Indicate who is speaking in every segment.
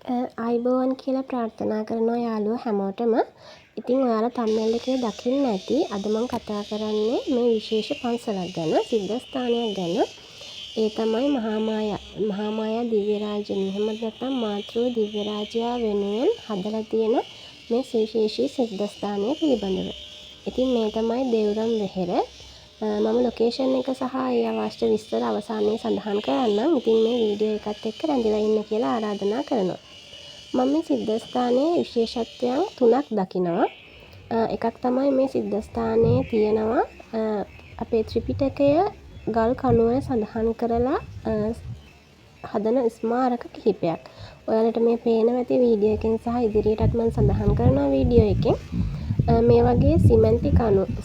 Speaker 1: අයිබෝවන් කියලා ප්‍රාර්ථනා කරනවා යාළුවෝ හැමෝටම. ඉතින් ඔයාලා thumbnail එකේ දකින්න ඇති අද මම කතා කරන්නේ මේ විශේෂ පන්සලක් ගැන, සිද්ධාස්ථානයක් ගැන. ඒ තමයි මහා මායා දිව්‍ය රාජනී. එහෙම නැත්නම් මාතෘ දිව්‍ය රාජයා වෙනුවෙන් හදලා තියෙන මේ සුවිශේෂී සිද්ධාස්ථානය පිළිබඳව. ඉතින් මේ තමයි දේවරම් වෙහෙර. මම ලොකේෂන් එක සහ ඒ අවශ්‍ය විස්තර අවසානයේ සඳහන් කරන්නම්. ඉතින් මේ වීඩියෝ එකත් එක්ක රැඳිලා ඉන්න කියලා ආරාධනා කරනවා. මම මේ සිද්ධාස්ථානයේ විශේෂත්වයන් 3ක් දකිනවා. එකක් තමයි මේ සිද්ධාස්ථානයේ තියෙනවා අපේ ත්‍රිපිටකය ගල් කණුවල සඳහන් කරලා හදන ස්මාරක කිහිපයක්. ඔයාලට මේ පේනවා ඇති වීඩියෝ එකෙන් සහ ඉදිරියටත් මම සඳහන් කරනවා වීඩියෝ එකෙන්. මේ වගේ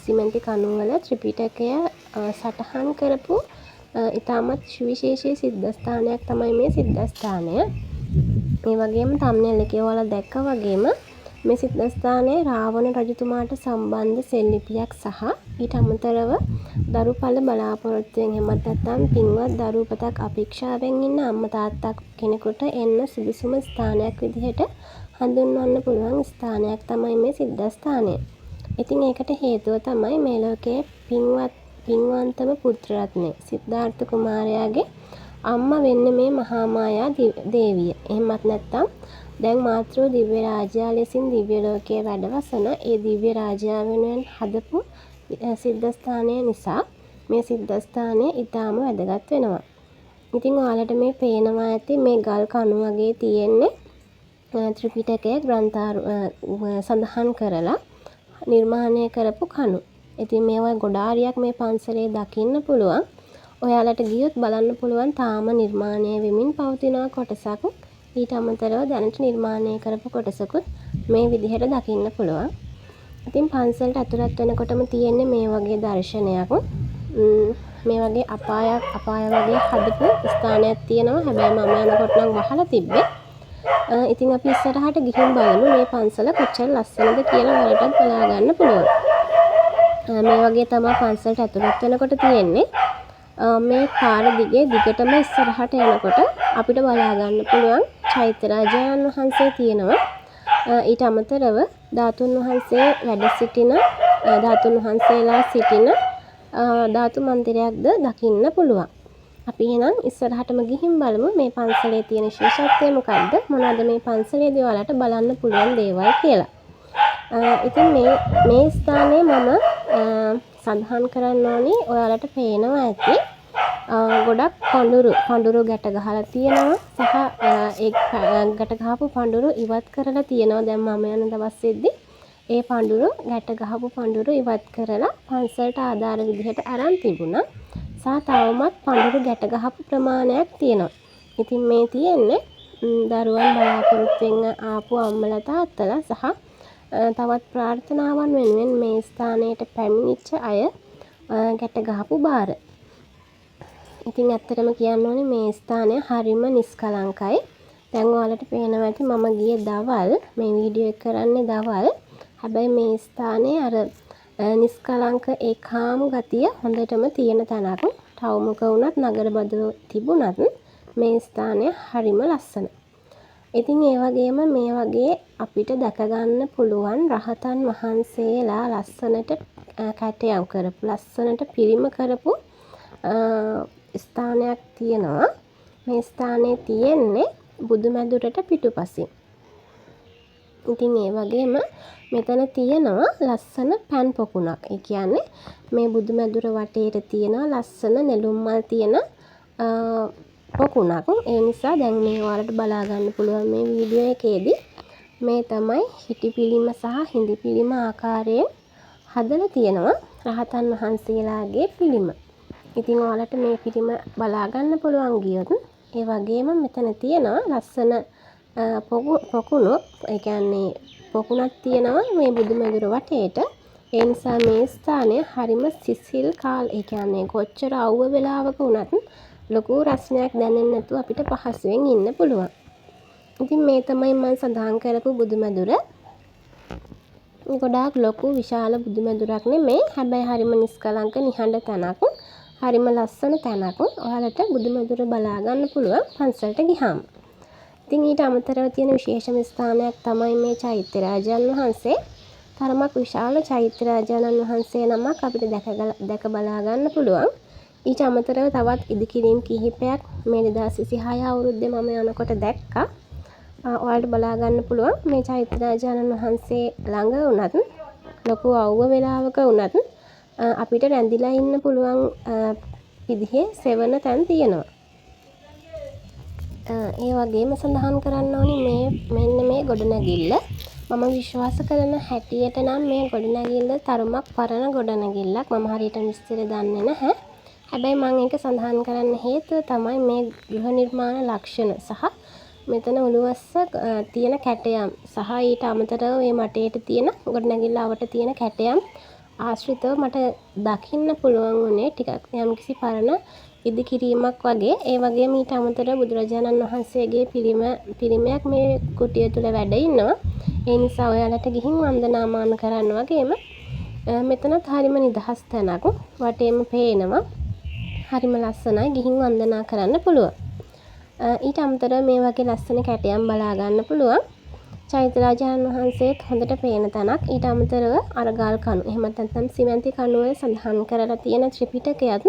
Speaker 1: සිමෙන්ති කණු වල ත්‍රිපිටකය සටහන් කරපු ඉතාමත් සුවිශේෂී සිද්ධාස්ථානයක් තමයි මේ සිද්ධාස්ථානය. මේ වගේම thumbnail එකේ ඔයාලා දැක්ක වගේම මේ සිද්ධාස්ථානයේ රාවණ රජතුමාට සම්බන්ධ සෙල්ලිපියක් සහ ඊට අමතරව දරුපල බලාපොරොත්තුවෙන් එහෙමත් නැත්නම් පින්වත් දරුපතක් අපේක්ෂාවෙන් ඉන්න අම්මා තාත්තා කෙනෙකුට එන්න සුදුසුම ස්ථානයක් විදිහට හඳුන්වන්න පුළුවන් ස්ථානයක් තමයි මේ සිද්ධාස්ථානය. ඉතින් ඒකට හේතුව තමයි මේ ලෝකයේ පින්වන්තම පුත්‍ර රත්නය සිද්ධාර්ථ කුමාරයාගේ අම්මා වෙන්න මේ මහා මායා දේවිය. එහෙමත් නැත්නම් දැන් මාතෘ දිව්‍ය රාජයා ලෙසින් දිව්‍ය ලෝකයේ වැඩවසන ඒ දිව්‍ය රාජයා වෙනුවෙන් හදපු සිද්ධාස්ථානය නිසා මේ සිද්ධාස්ථානය ඊටාම වැදගත් වෙනවා. ඉතින් ඔයාලට මේ පේනවා ඇති මේ ගල් කණු වගේ තියෙන්නේ ත්‍රිපිටකයේ ග්‍රන්ථාරු සඳහන් කරලා නිර්මාණය කරපු කණු. ඉතින් මේවා ගොඩාරියක් මේ පන්සලේ දකින්න පුළුවන්. ඔයාලට ගියොත් බලන්න පුළුවන් තාම නිර්මාණය වෙමින් පවතින කොටසක්. ඊට අමතරව දැනට නිර්මාණය කරපු කොටසකුත් මේ විදිහට දකින්න පුළුවන්. ඉතින් පන්සලට ඇතුළත් වෙනකොටම තියෙන්නේ මේ වගේ දර්ශනයක්. මේ වගේ අපාය වගේ හදපු ස්ථානයක් තියෙනවා. හැබැයි මම යනකොට නම් වහලා තිබ්බේ. ඉතින් අපි ඉස්සරහට ගිහින් බලමු මේ පන්සල කොච්චර ලස්සනද කියලා ඔයාලටත් බලා ගන්න පුළුවන්. මේ වගේ තමයි පන්සලට ඇතුළත් වෙනකොට තියෙන්නේ. මේ පාර දිගටම ඉස්සරහට යනකොට අපිට බලා ගන්න පුළුවන් චෛත්‍ය රාජායන් වහන්සේ තියෙනවා. ඊට අමතරව ධාතුන් වහන්සේ වැඩ සිටින ධාතුන් වහන්සේලා සිටින ධාතු මන්දිරයක්ද දකින්න පුළුවන්. අපි එහෙනම් ඉස්සරහටම ගිහින් බලමු මේ පන්සලේ තියෙන විශේෂත්වය මොකක්ද? මොනවද මේ පන්සලේදී ඔයාලට බලන්න පුළුවන් දේවල් කියලා. ඉතින් මේ ස්ථානයේ මම සඳහන් කරන්න ඕනි ඔයාලට පේනවා ඇති ගොඩක් පඳුරු ගැට ගහලා තියෙනවා සහ ඒ ගැට ගහපු පඳුරු ඉවත් කරලා තියෙනවා. දැන් මම යන දවසේදී ඒ ගැට ගහපු පඳුරු ඉවත් කරලා පන්සලට ආධාර විදිහට අරන් තිබුණා. සහ තවමත් පඳුරු ගැට ගහපු ප්‍රමාණයක් තියෙනවා. ඉතින් මේ තියෙන්නේ දරුවන් බලාපොරොත්තුෙන් ආපු අම්මලා තාත්තලා සහ තවත් ප්‍රාර්ථනාවන් වෙනුවෙන් මේ ස්ථානයට පැමිණිච්ච අය ගැට ගහපු බාර. ඉතින් ඇත්තටම කියන්න ඕනේ මේ ස්ථානය හරිම නිස්කලංකයි. දැන් ඔයාලට පේනවා ඇති මම ගියේ දවල් මේ වීඩියෝ එක කරන්නේ දවල්. හැබැයි මේ ස්ථානයේ අර නිස්කලංක ඒකාම ගතිය හොඳටම තියෙන තැනක්. තවමුක වුණත් නගරබදව තිබුණත් මේ ස්ථානය හරිම ලස්සන. ඉතින් ඒ වගේම මේ වගේ අපිට දැක ගන්න පුළුවන් රහතන් වහන්සේලා ලස්සනට කැටයම් කරපු ලස්සනට පිළිම කරපු ස්ථානයක් තියෙනවා. මේ ස්ථානයේ තියෙන්නේ බුදුමැදුරට පිටුපසින්. ඉතින් ඒ වගේම මෙතන තියෙනවා ලස්සන පෑන් පොකුණක්. ඒ කියන්නේ මේ බුදුමැදුර වටේට තියෙන ලස්සන නෙළුම් මල් තියෙන පොකුණක්. ඒ නිසා දැන් මේ ඔයාලට බලා ගන්න පුළුවන් මේ වීඩියෝ එකේදී මේ තමයි හිටි පිළිම සහ හිඳි පිළිම ආකාරයෙන් හදලා තියෙනවා රහතන් වහන්සේලාගේ පිළිම. ඉතින් ඔයාලට මේ පිළිම බලා ගන්න පුළුවන් ගියොත් ඒ වගේම මෙතන තියෙනවා ලස්සන පොකුණු. ඒ කියන්නේ පොකුණක් තියෙනවා මේ බුදුමැදුර වටේට. ඒ නිසා මේ ස්ථානය හරිම සිසිල් ඒ කියන්නේ කොච්චර අවුව වෙලාවක වුණත් ලොකු රසණයක් දැනෙන්නේ නැතුව අපිට පහසුවෙන් ඉන්න පුළුවන්. ඉතින් මේ තමයි මම සඳහන් කරපු බුදුමැදුර. ගොඩාක් ලොකු විශාල බුදුමැදුරක් නෙමෙයි. හැබැයි හරිම නිස්කලංක නිහඬ තැනක්. හරිම ලස්සන තැනක්. ඔයාලට බුදුමැදුර බලා ගන්න පුළුවන් පන්සලට ගියාම. ඉතින් ඊට අමතරව තියෙන විශේෂම ස්ථානයක් තමයි මේ චෛත්‍යරාජයන් වහන්සේ. තරමක් විශාල චෛත්‍යරාජාණන් වහන්සේ නමක් අපිට දැක බලා ගන්න පුළුවන්. ඊට අමතරව තවත් ඉදිකිරීම් කිහිපයක් මේ 2026 අවුරුද්දේ මම යනකොට දැක්කා. ඔයාලට බලා ගන්න පුළුවන් මේ චෛත්‍යරාජාණන් වහන්සේ ළඟ වුණත් ලොකු අවුව වෙලාවක වුණත් අපිට රැඳිලා ඉන්න පුළුවන් විදිහේ සෙවණ තැන් තියෙනවා. ඒ වගේම සඳහන් කරන්න ඕනි මෙන්න මේ ගොඩනැගිල්ල මම විශ්වාස කරන හැටියට නම් මේ ගොඩනැගිල්ල තරමක් පරණ ගොඩනැගිල්ලක්. මම හරියට විස්තර දන්නේ නැහැ. හැබැයි මම ඒක සඳහන් කරන්න හේතුව තමයි මේ ගෘහ නිර්මාණ ලක්ෂණ සහ මෙතන උළුවස්ස තියෙන කැටයම් සහ ඊට අමතරව මේ මටේට තියෙන ගොඩනැගිල්ල අවට තියෙන කැටයම් ආශ්‍රිතව මට දකින්න පුළුවන් වුණේ ටිකක් යම්කිසි පරණ ඉදිකිරීමක් වගේ. ඒ වගේම ඊට අමතරව බුදුරජාණන් වහන්සේගේ පිළිමයක් මේ කුටිය තුල වැඩ ඉන්නවා. ඒ නිසා ඔයාලට ගිහින් වන්දනාමාන කරන්න වගේම මෙතනත් හරිම නිදහස් තැනක්. වටේම පේනවා. හරිම ලස්සනයි. ගිහින් වන්දනා කරන්න පුළුවන්. ඊට අමතරව මේ වගේ ලස්සන කැටයම් බලා ගන්න පුළුවන්. චෛත්‍යරාජාණන් වහන්සේත් හොඳට පේන තැනක්. ඊට අමතරව අරගල් කණු එහෙමත් නැත්නම් සිමෙන්ති කණු වල සඳහන් කරලා තියෙන ත්‍රිපිටකයත්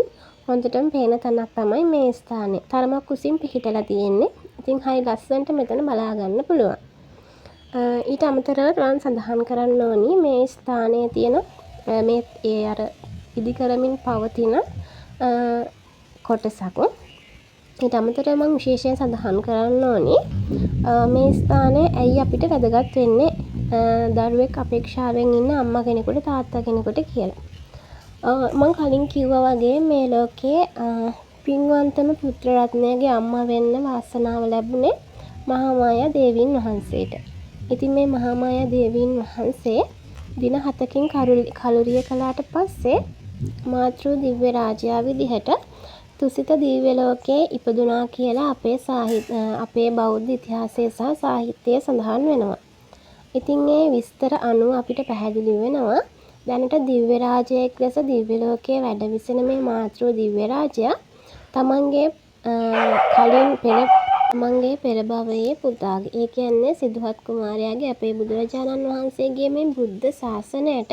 Speaker 1: හොඳටම පේන තැනක් තමයි මේ ස්ථානය. තරමක් උසින් පිහිටලා තියෙන්නේ. ඉතින් හරි ලස්සනට මෙතන බලා ගන්න පුළුවන්. ඊට අමතරව මම සඳහන් කරන්න ඕනි මේ ස්ථානයේ තියෙන මේ අර ඉදි කරමින් පවතින කොටසක්. ඊට අමතරව මම විශේෂයෙන් සඳහන් කරන්න ඕනි මේ ස්ථානය ඇයි අපිට වැදගත් වෙන්නේ දරුවෙක් අපේක්ෂාවෙන් ඉන්න අම්මා කෙනෙකුට තාත්තා කෙනෙකුට කියලා. මම කලින් කිව්වා වගේ මේ ලෝකයේ පින්වන්තම පුත්‍ර රත්නයගේ අම්මා වෙන්න වාසනාව ලැබුණේ මහා මායා දේවීන් වහන්සේට. ඉතින් මේ මහා මායා දේවීන් වහන්සේ දින 7කින් කලුරිය කළාට පස්සේ මාතෘ දිව්‍ය රාජයා විදිහට තුසිත දිව්‍ය ලෝකයේ ඉපදුනා කියලා අපේ බෞද්ධ ඉතිහාසයේ සහ සාහිත්‍යයේ සඳහන් වෙනවා. ඉතින් මේ විස්තර අනුව අපිට පැහැදිලි වෙනවා දැනට දිව්‍ය රාජයෙක් ලෙස දිව්‍ය ලෝකයේ වැඩ විසෙන මේ මාතෘ දිව්‍ය රාජයා තමන්ගේ පෙර භවයේ පුතාගේ ඒ කියන්නේ සිදුහත් කුමාරයාගේ අපේ බුදුරජාණන් වහන්සේගේ මේ බුද්ධ ශාසනයට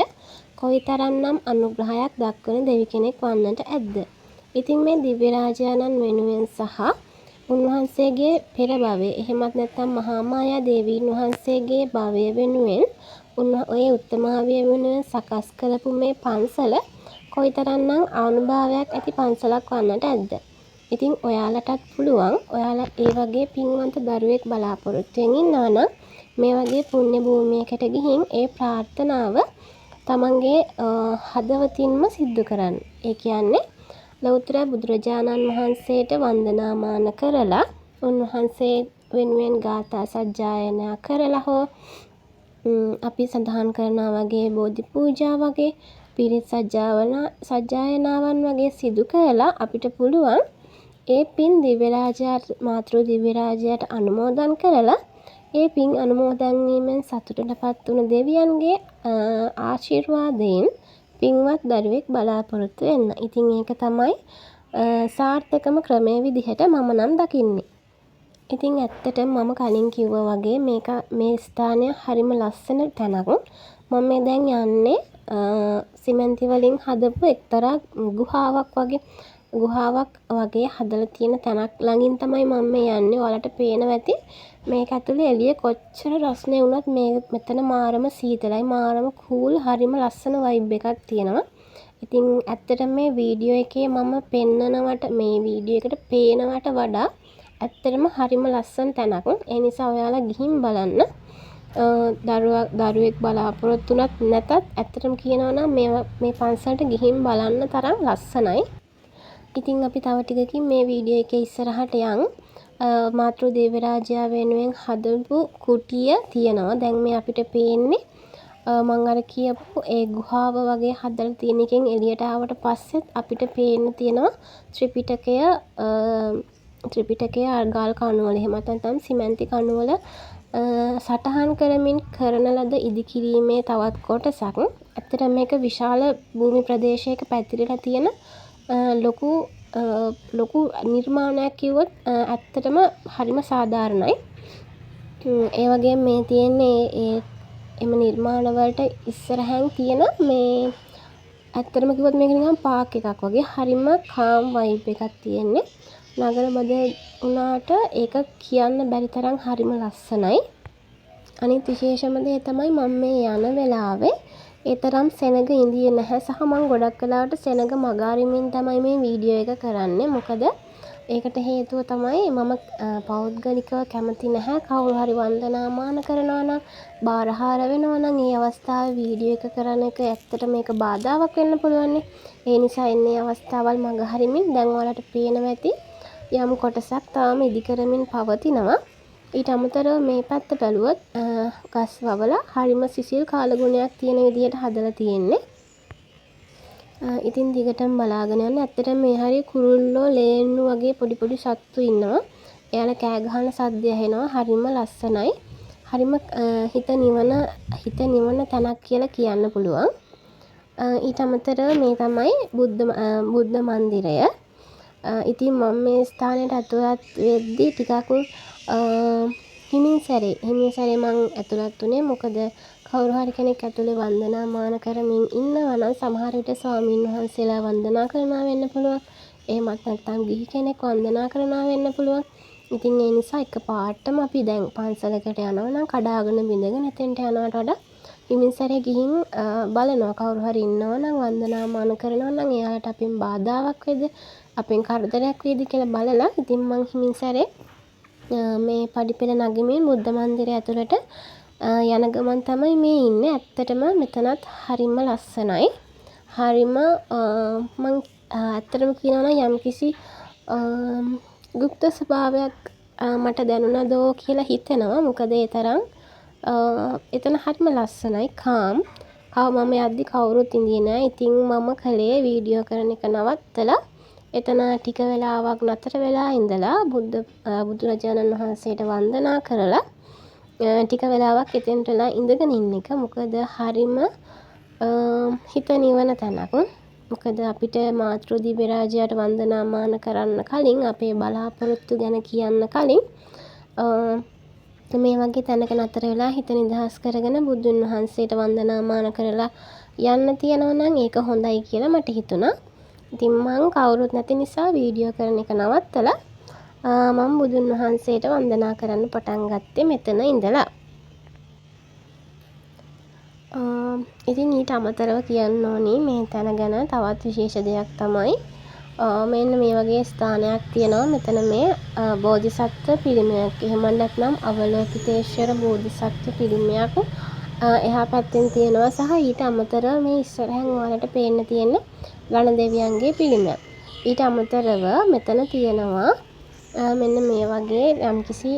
Speaker 1: කොයිතරම්නම් අනුග්‍රහයක් දක්වන දෙවි කෙනෙක් වන්නට ඇද්ද? ඉතින් මේ දිව්‍ය රාජාණන් වෙනුවෙන් සහ උන්වහන්සේගේ පෙර භවයේ එහෙමත් නැත්නම් මහා මායා දේවීන් වහන්සේගේ භවය වෙනුවෙන් ඔය උත්තමාවිය වෙනුවෙන් සකස් කරපු මේ පන්සල කොයිතරම්නම් ආනුභාවයක් ඇති පන්සලක් වන්නට ඇද්ද? ඉතින් ඔයාලටත් පුළුවන් ඔයාලා ඒ වගේ පින්වන්ත දරුවෙක් බලාපොරොත්තුෙන් ඉන්නවා නම් මේ වගේ පුණ්‍ය භූමියකට ගිහින් ඒ ප්‍රාර්ථනාව තමන්ගේ හදවතින්ම සිද්ධ කරන්න. ඒ කියන්නේ ලෞතර බුදුරජාණන් වහන්සේට වන්දනාමාන කරලා උන්වහන්සේ වෙනුවෙන් ගාථා සජ්ජායනා කරලා හෝ අපි සඳහන් කරනා වගේ බෝධි පූජා වගේ පිරිත් සජ්ජායනාවන් වගේ සිදු කරලා අපිට පුළුවන් ඒ පින් දිව්‍ය රාජයාට මාතෘ දිව්‍ය රාජයාට අනුමෝදන් කරලා ඒ පින් අනුමෝදන් වීමෙන් සතුටටපත් වුණ දෙවියන්ගේ ආශිර්වාදයෙන් පින්වත් දරුවෙක් බලාපොරොත්තු වෙන්න. ඉතින් ඒක තමයි සාර්ථකම ක්‍රමයේ විදිහට මම නම් දකින්නේ. ඉතින් ඇත්තටම මම කලින් කිව්වා වගේ මේ ස්ථානය හරිම ලස්සන තැනක්. මම මේ දැන් යන්නේ සිමෙන්ති වලින් හදපු එක්තරා ගුහාවක් වගේ හදලා තියෙන තැනක් ළඟින් තමයි මම මේ යන්නේ. ඔයාලට පේනවා ඇති මේක ඇතුලේ එළිය කොච්චර රස්නේ වුණත් මෙතන මාරම සීතලයි මාරම කූල් හරිම ලස්සන වයිබ් එකක් තියෙනවා. ඉතින් ඇත්තටම මේ වීඩියෝ එකේ මම පෙන්නනවට මේ වීඩියෝ එකට පේනවට වඩා ඇත්තටම හරිම ලස්සන තැනක්. ඒ නිසා ඔයාලා ගිහින් බලන්න. දරුවෙක් බලාපොරොත්තු නැතත් ඇත්තටම කියනවා නම් මේ පන්සලට ගිහින් බලන්න තරම් ලස්සනයි. ඉතින් අපි තව ටිකකින් මේ වීඩියෝ එකේ ඉස්සරහට යන් මාතෘ දේව රාජයා වෙනුවෙන් හදපු කුටිය තියෙනවා. දැන් මේ අපිට පේන්නේ මම අර කියපු ඒ ගුහාව වගේ හදලා තියෙන එකෙන් එළියට ආවට පස්සෙත් අපිට පේන්න තියෙනවා ත්‍රිපිටකයේ අර්ගල් කණු වල එහෙම නැත්නම් සිමෙන්ති කණු වල සටහන් කරමින් කරන ලද ඉදිකිරීමේ තවත් කොටසක්. ඇත්තට මේක විශාල භූමි ප්‍රදේශයක පැතිරලා තියෙන ලොකු නිර්මාණයක් කිව්වොත් ඇත්තටම හරිම සාධාරණයි. ඒ වගේ මේ තියෙන්නේ එම නිර්මාණ වලට ඉස්සරහින් තියෙන මේ ඇත්තටම කිව්වොත් මේක නිකන් පාක් එකක් වගේ හරිම කාම් වයිබ් එකක් තියෙන්නේ. නගර බද වුණාට ඒක කියන්න බැරි තරම් හරිම ලස්සනයි. අනිත් විශේෂම දේ තමයි මම මේ යන වෙලාවේ ඒ තරම් සෙනග ඉඳියේ නැහැ සහ මම ගොඩක් වෙලාවට සෙනග මගහරිමින් තමයි මේ වීඩියෝ එක කරන්නේ. මොකද ඒකට හේතුව තමයි මම පෞද්ගලිකව කැමති නැහැ කවුරු හරි වන්දනාමාන කරනවා නම් බාරහාර වෙනවා නම් ඒ අවස්ථාවේ වීඩියෝ එක කරන එක ඇත්තට මේක බාධාවක් වෙන්න පුළුවන්. ඒ නිසා එන්නේ අවස්ථාවල් මගහරිමින් දැන් ඔයාලට පේනවා ඇති යම් කොටසක් තාම ඉදි කරමින් පවතිනවා. ඊට අමතරව මේ පැත්ත බැලුවොත් ගස් වවලා හරිම සිසිල් කාලගුණයක් තියෙන විදිහට හදලා තියෙන්නේ. ඉතින් දිගටම බලාගෙන යන්න. ඇත්තටම මේ හරිය කුරුල්ලෝ ලේන්නු වගේ පොඩි පොඩි සත්තු ඉන්නවා. එයාලා කෑ ගහන සද්දය ඇහෙනවා. හරිම ලස්සනයි. හරිම හිත නිවන තැනක් කියලා කියන්න පුළුවන්. ඊට අමතරව මේ තමයි බුද්ධ මන්දිරය. ඉතින් මම මේ ස්ථානයට ඇතුළත් වෙද්දී ටිකක් හිමින් සැරේ මං ඇතුළත් වුණේ. මොකද කවුරු හරි කෙනෙක් ඇතුලේ වන්දනාමාන කරමින් ඉන්නවා නම් සමහර විට ස්වාමීන් වහන්සේලා වන්දනා කරනවා වෙන්න පුළුවන්. එහෙමත් නැත්නම් ගිහි කෙනෙක් වන්දනා කරනවා වෙන්න පුළුවන්. ඉතින් ඒ නිසා එකපාරටම අපි දැන් පන්සලකට යනවා නම් කඩාගෙන බිඳගෙන එතෙන්ට යනවට වඩා හිමින් සැරේ ගිහින් බලනවා කවුරු හරි ඉන්නවා නම් වන්දනාමාන කරනවා නම් එයාලට අපෙන් බාධාවක් වේද අපෙන් කරදරයක් වේද කියලා බලලා ඉතින් මං හිමින් සැරේ මේ පඩිපෙළ නගිමින් බුද්ධ මන්දිරය ඇතුළට යන ගමන් තමයි මේ ඉන්නේ. ඇත්තටම මෙතනත් හරිම ලස්සනයි. හරිම මං ඇත්තටම කියනවා නම් යම්කිසි ගුප්ත ස්වභාවයක් මට දැනුණාදෝ කියලා හිතෙනවා. මොකද ඒ තරම් එතන හරිම ලස්සනයි කාම්. මම යද්දි කවුරුත් ඉඳියේ නෑ. ඉතින් මම කලේ වීඩියෝ කරන එක නවත්තලා එතන ටික වෙලාවක් නතර වෙලා ඉඳලා බුදුරජාණන් වහන්සේට වන්දනා කරලා ටික වෙලාවක් එතෙන්ටලා ඉඳගෙන ඉන්න එක. මොකද හරිම හිත නිවන තැනක්. මොකද අපිට මාතෘ දිව්‍ය රාජයාට වන්දනාමාන කරන්න කලින් අපේ බලාපොරොත්තු ගැන කියන්න කලින් මේ වගේ තැනක නතර වෙලා හිත නිදහස් කරගෙන බුදුන් වහන්සේට වන්දනාමාන කරලා යන්න තියෙනවා නම් ඒක හොඳයි කියලා මට හිතුණා. ඉතින් මං කවුරුත් නැති නිසා වීඩියෝ කරන එක නවත්තලා මම බුදුන් වහන්සේට වන්දනා කරන්න පටන් ගත්තේ මෙතන ඉඳලා. ඉතින් ඊට අමතරව කියන්න ඕනි මේ තැන ගැන තවත් විශේෂ දෙයක් තමයි මෙන්න මේ වගේ ස්ථානයක් තියෙනවා. මෙතන මේ බෝධිසත්ව පිළිමයක්. එහෙම නැත්නම් අවලෝකිතේශ්වර බෝධිසත්ව පිළිමයක් එහා පැත්තෙන් තියෙනවා සහ ඊට අමතරව මේ ඉස්සරහින් ඔයාලට පේන්න තියෙන ගණ දෙවියන්ගේ පිළිමයක්. ඊට අමතරව මෙතන තියෙනවා මෙන්න මේ වගේ යම්කිසි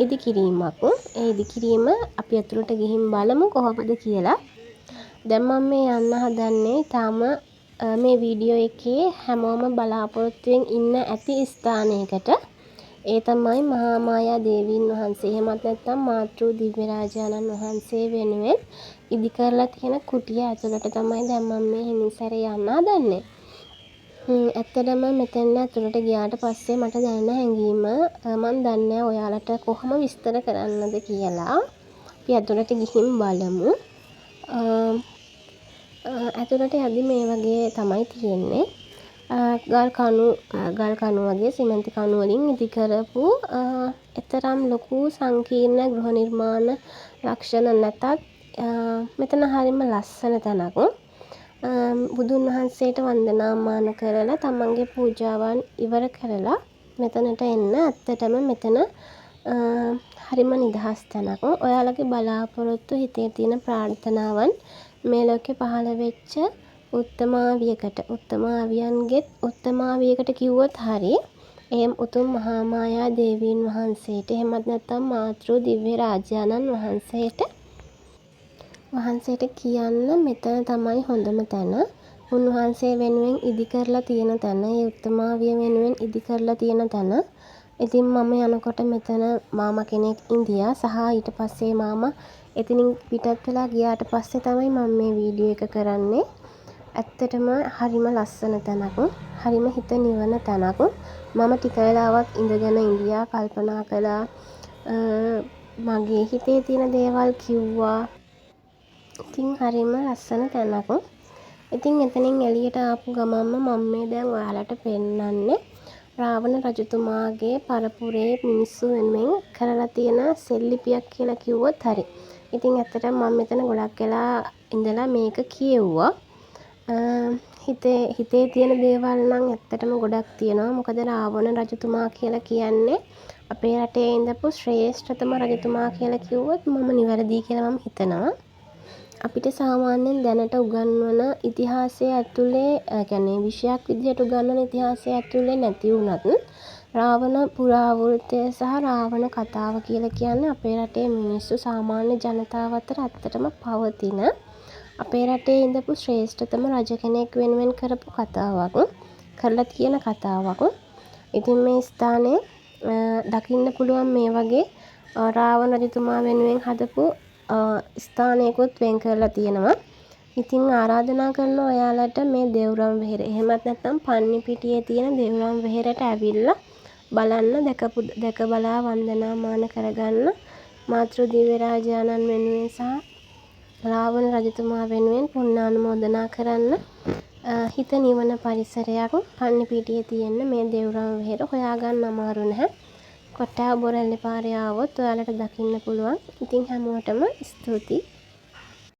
Speaker 1: ඉදිකිරීමක්. ඒ ඉදිකිරීම අපි අතුලට ගිහින් බලමු කොහොමද කියලා. දැන් මම මේ යන්න හදන්නේ තාම මේ වීඩියෝ එකේ හැමෝම බලාපොරොත්තුෙන් ඉන්න ඇති ස්ථානයකට. ඒ තමයි මහා මායා දේවීන් වහන්සේ. එහෙමත් නැත්නම් මාතෘ දිව්‍ය රාජානන් වහන්සේ වෙනුවෙන් ඉදි කරලා තියෙන කුටිය ඇතුළට තමයි දැන් මම මේ හිමින් සැරේ යන්න හදන්නේ. ඇත්තටම මෙතන ඇතුළට ගියාට පස්සේ මට දැනෙන හැඟීම මම දන්නේ ඔයාලට කොහොම විස්තර කරන්නද කියලා. අපි ඇතුළට ගිහින් බලමු. ඇතුළට යද්දි මේ වගේ තමයි තියෙන්නේ. ගල් කණු වගේ සිමෙන්ති කණු වලින් ඉදි කරපු එතරම් ලොකු සංකීර්ණ ගෘහ නිර්මාණ ලක්ෂණ නැතත් මෙතන හරිම ලස්සන තැනක්. බුදුන් වහන්සේට වන්දනාමාන කරලා තමන්ගේ පූජාවන් ඉවර කරලා මෙතනට එන්න. ඇත්තටම මෙතන හරිම නිදහස් තැනක්. ඔයාලගේ බලාපොරොත්තු හිතේ තියෙන ප්‍රාර්ථනාවන් මේ ලෝකේ පහළ වෙච්ච උත්තමාවියන්ගෙත් උත්තමාවියකට කිව්වොත් හරි එම් උතුම් මහා මායා දේවීන් වහන්සේට එහෙමත් නැත්නම් මාතෘ දිව්‍ය රාජානන් වහන්සේට කියන්න මෙතන තමයි හොඳම තැන. උන්වහන්සේ වෙනුවෙන් ඉදි කරලා තියෙන තැන, ඒ උත්තමාවිය වෙනුවෙන් ඉදි කරලා තියෙන තැන. ඉතින් මම යනකොට මෙතන මාමා කෙනෙක් ඉඳියා සහ ඊට පස්සේ මාමා එතනින් පිටත් වෙලා ගියාට පස්සේ තමයි මම මේ වීඩියෝ එක කරන්නේ. ඇත්තටම හරිම ලස්සන තැනක්. හරිම හිත නිවන තැනක්. මම ටික වෙලාවක් ඉඳගෙන ඉඳියා කල්පනා කළා මගේ හිතේ තියෙන දේවල් කිව්වා. ඉතින් හරිම ලස්සන තැනක්. ඉතින් එතනින් එළියට ආපු ගමන්ම මම මේ දැන් ඔයාලට පෙන්නන්නේ රාවණ රජතුමාගේ පරපුරේ මිනිස්සු වෙනුවෙන් කරලා තියෙන සෙල්ලිපියක් කියලා කිව්වොත් හරි. ඉතින් ඇත්තටම මම මෙතන ගොඩක් වෙලා ඉඳලා මේක කියෙව්වා. හිතේ තියෙන දේවල් නම් ඇත්තටම ගොඩක් තියෙනවා. මොකද රාවණ රජතුමා කියලා කියන්නේ අපේ රටේ ඉඳපු ශ්‍රේෂ්ඨතම රජතුමා කියලා කිව්වොත් මම නිවැරදි කියලා මම හිතනවා. අපිට සාමාන්‍යයෙන් දැනට උගන්වන ඉතිහාසය ඇතුලේ කියන්නේ විෂයක් විදිහට උගන්වන ඉතිහාසය ඇතුලේ නැති වුණත් රාවණ පුරාවෘත්තය සහ රාවණ කතාව කියලා කියන්නේ අපේ රටේ මිනිස්සු සාමාන්‍ය ජනතාව අතර ඇත්තටම පවතින අපේ රටේ ඉඳපු ශ්‍රේෂ්ඨතම රජ කෙනෙක් වෙනුවෙන් කරපු කතාවක්. කරලා තියෙන කතාවක්. ඉතින් මේ ස්ථානයේ දකින්න පුළුවන් මේ වගේ රාවණ රජතුමා වෙනුවෙන් හදපු ස්ථානයකුත් වෙන් කරලා තියෙනවා. ඉතින් ආරාධනා කරනවා ඔයාලට මේ දෙව්රම් වෙහෙර එහෙමත් නැත්නම් පන්නිපිටියේ තියෙන දෙව්රම් වෙහෙරට ඇවිල්ලා බලන්න දැක බලා වන්දනාමාන කරගන්න මාතෘ දිව්‍ය රාජානන් වෙනුවෙන් සහ රාවණ රජතුමා වෙනුවෙන් පුණ්‍යානුමෝදනා කරන්න. හිත නිවන පරිසරයක් පන්නිපිටියේ තියෙන මේ දෙව්රම් වෙහෙර හොයාගන්න අමාරු නැහැ. කොට්ටාව බොරැල්ලේ පාරේ ආවොත් ඔයාලට දකින්න පුළුවන්. ඉතින් හැමෝටම ස්තුතියි.